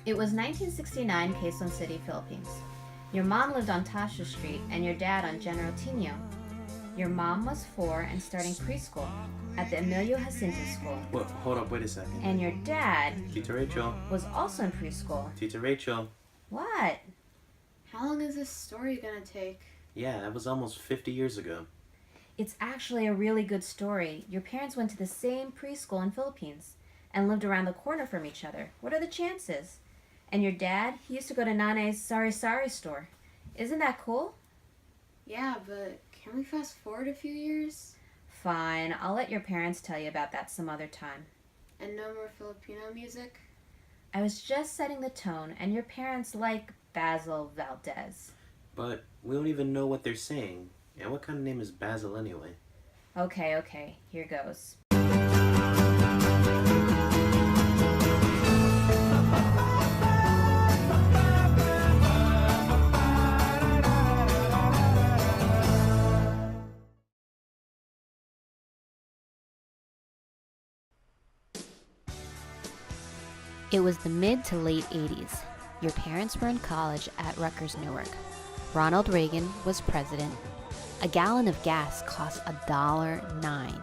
It was 1969, Quezon City, Philippines. Your mom lived on Tasha Street and your dad on General Tino. Your mom was 4 and starting preschool at the Emilio Jacinto School. Well, hold up, wait a second. And your dad Tita Rachel. was also in preschool. Tita Rachel. What? How long is this story gonna take? Yeah, that was almost 50 years ago. It's actually a really good story. Your parents went to the same preschool in Philippines and lived around the corner from each other. What are the chances? And your dad, he used to go to Nane's Sari Sari store. Isn't that cool? Yeah, but can we fast forward a few years? Fine, I'll let your parents tell you about that some other time. And no more Filipino music? I was just setting the tone, and your parents like Basil Valdez. But we don't even know what they're saying. And what kind of name is Basil anyway? Okay, here goes. It was the mid to late 80s. Your parents were in college at Rutgers, Newark. Ronald Reagan was president. A gallon of gas cost $1.09,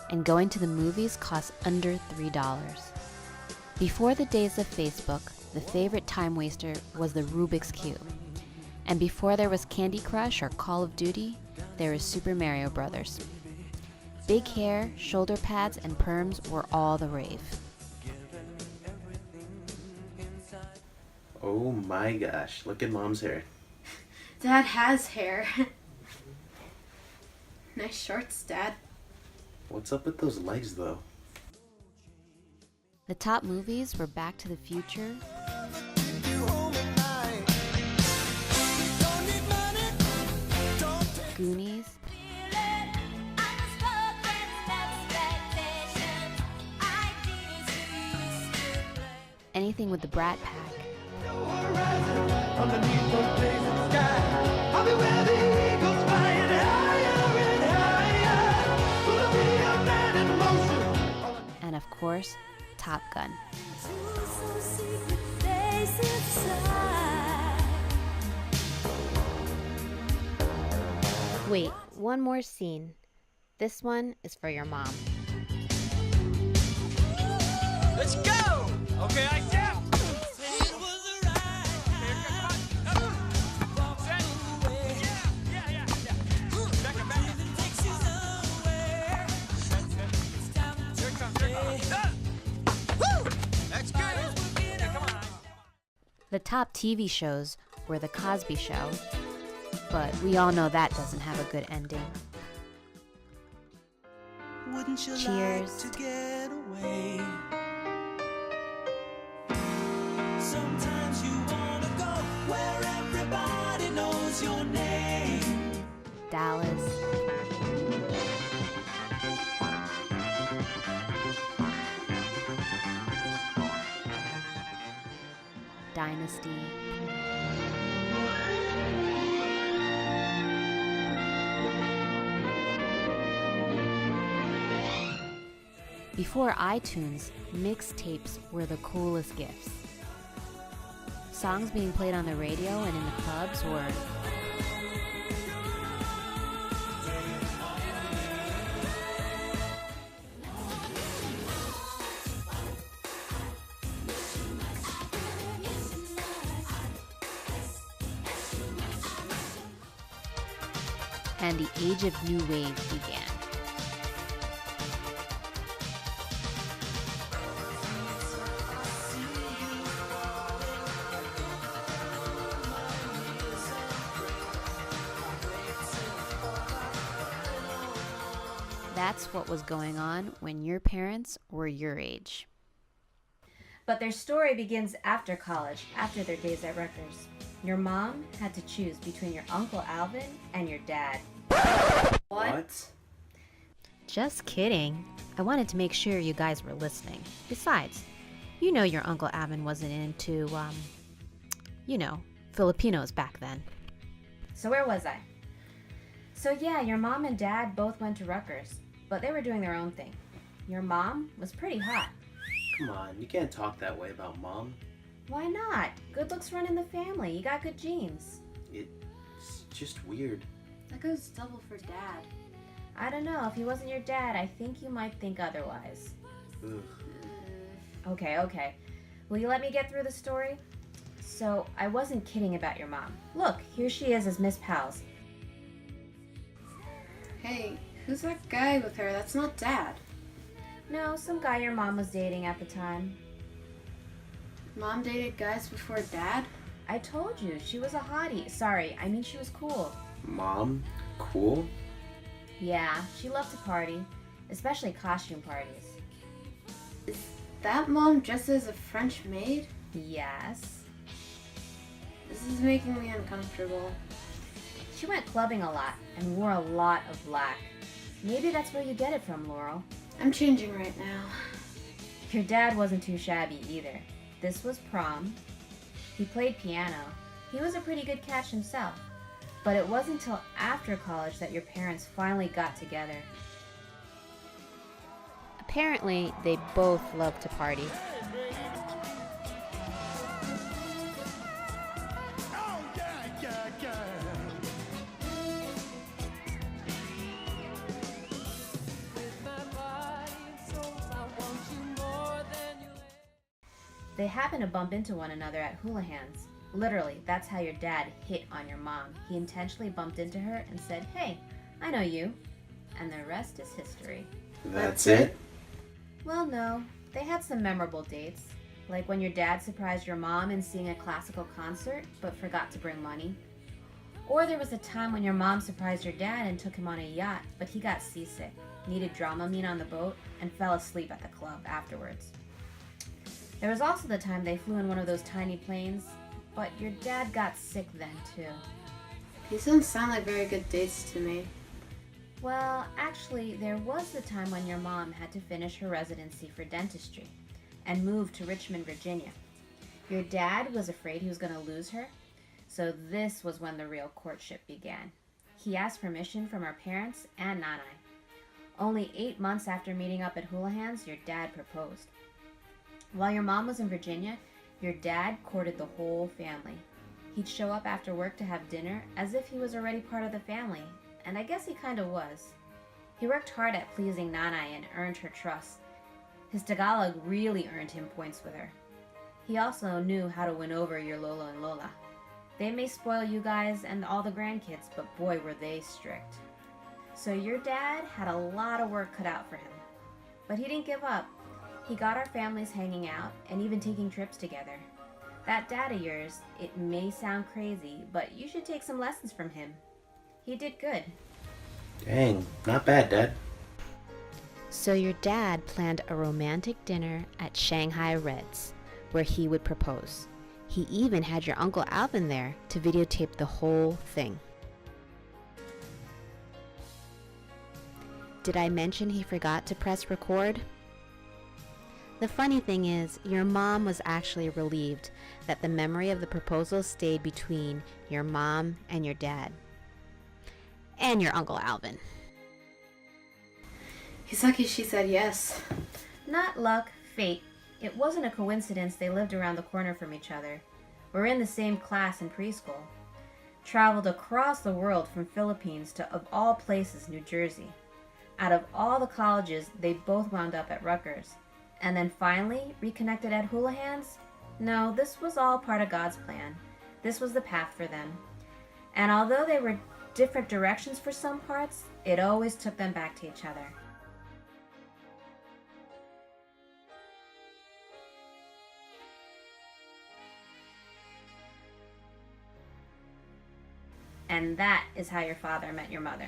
and going to the movies cost under $3. Before the days of Facebook, the favorite time waster was the Rubik's Cube. And before there was Candy Crush or Call of Duty, there was Super Mario Brothers. Big hair, shoulder pads, and perms were all the rave. Oh my gosh, look at Mom's hair. Dad has hair. Nice shorts, Dad. What's up with those legs though? The top movies were Back to the Future, Goonies, anything with the Brat Pack, and of course, Top Gun. Wait, one more scene. This one is for your mom. Let's go! Okay, I get. The top TV shows were The Cosby Show, but we all know that doesn't have a good ending. Wouldn't you Cheers. like to get away? Sometimes you wanna go where everybody knows your name. Dallas, Dynasty, before iTunes, mixtapes were the coolest gifts. Songs being played on the radio and in the clubs were and the age of new wave began. That's what was going on when your parents were your age. But their story begins after college, after their days at Rutgers. Your mom had to choose between your Uncle Alvin and your dad. What? Just kidding. I wanted to make sure you guys were listening. Besides, you know your Uncle Alvin wasn't into, Filipinos back then. So where was I? So yeah, your mom and dad both went to Rutgers, but they were doing their own thing. Your mom was pretty hot. Come on, you can't talk that way about Mom. Why not? Good looks run in the family. You got good genes. It's just weird. That goes double for Dad. I don't know. If he wasn't your dad, I think you might think otherwise. Ugh. Okay. Will you let me get through the story? So, I wasn't kidding about your mom. Look, here she is as Miss Pals. Hey, who's that guy with her? That's not Dad. No, some guy your mom was dating at the time. Mom dated guys before Dad? I told you, she was a hottie. Sorry, I mean she was cool. Mom? Cool? Yeah, she loved to party, especially costume parties. Is that Mom dressed as a French maid? Yes. This is making me uncomfortable. She went clubbing a lot and wore a lot of black. Maybe that's where you get it from, Laurel. I'm changing right now. Your dad wasn't too shabby either. This was prom. He played piano. He was a pretty good catch himself. But it wasn't until after college that your parents finally got together. Apparently, they both loved to party. They happened to bump into one another at Houlihan's. Literally, that's how your dad hit on your mom. He intentionally bumped into her and said, "Hey, I know you." And the rest is history. That's it? Well, no. They had some memorable dates. Like when your dad surprised your mom in seeing a classical concert, but forgot to bring money. Or there was a time when your mom surprised your dad and took him on a yacht, but he got seasick, needed Dramamine on the boat, and fell asleep at the club afterwards. There was also the time they flew in one of those tiny planes, but your dad got sick then too. These don't sound like very good dates to me. Well, actually, there was the time when your mom had to finish her residency for dentistry and move to Richmond, Virginia. Your dad was afraid he was going to lose her, so this was when the real courtship began. He asked permission from our parents and Nanai. Only 8 months after meeting up at Houlihan's, your dad proposed. While your mom was in Virginia, your dad courted the whole family. He'd show up after work to have dinner as if he was already part of the family, and I guess he kind of was. He worked hard at pleasing Nanai and earned her trust. His Tagalog really earned him points with her. He also knew how to win over your Lolo and Lola. They may spoil you guys and all the grandkids, but boy were they strict. So your dad had a lot of work cut out for him. But he didn't give up. He got our families hanging out and even taking trips together. That dad of yours, it may sound crazy, but you should take some lessons from him. He did good. Dang, not bad, Dad. So your dad planned a romantic dinner at Shanghai Red's, where he would propose. He even had your Uncle Alvin there to videotape the whole thing. Did I mention he forgot to press record? The funny thing is, your mom was actually relieved that the memory of the proposal stayed between your mom and your dad. And your Uncle Alvin. He's lucky she said yes. Not luck, fate. It wasn't a coincidence they lived around the corner from each other. Were in the same class in preschool. Traveled across the world from Philippines to, of all places, New Jersey. Out of all the colleges, they both wound up at Rutgers. And then finally, reconnected at Houlihan's? No, this was all part of God's plan. This was the path for them. And although they were different directions for some parts, it always took them back to each other. And that is how your father met your mother.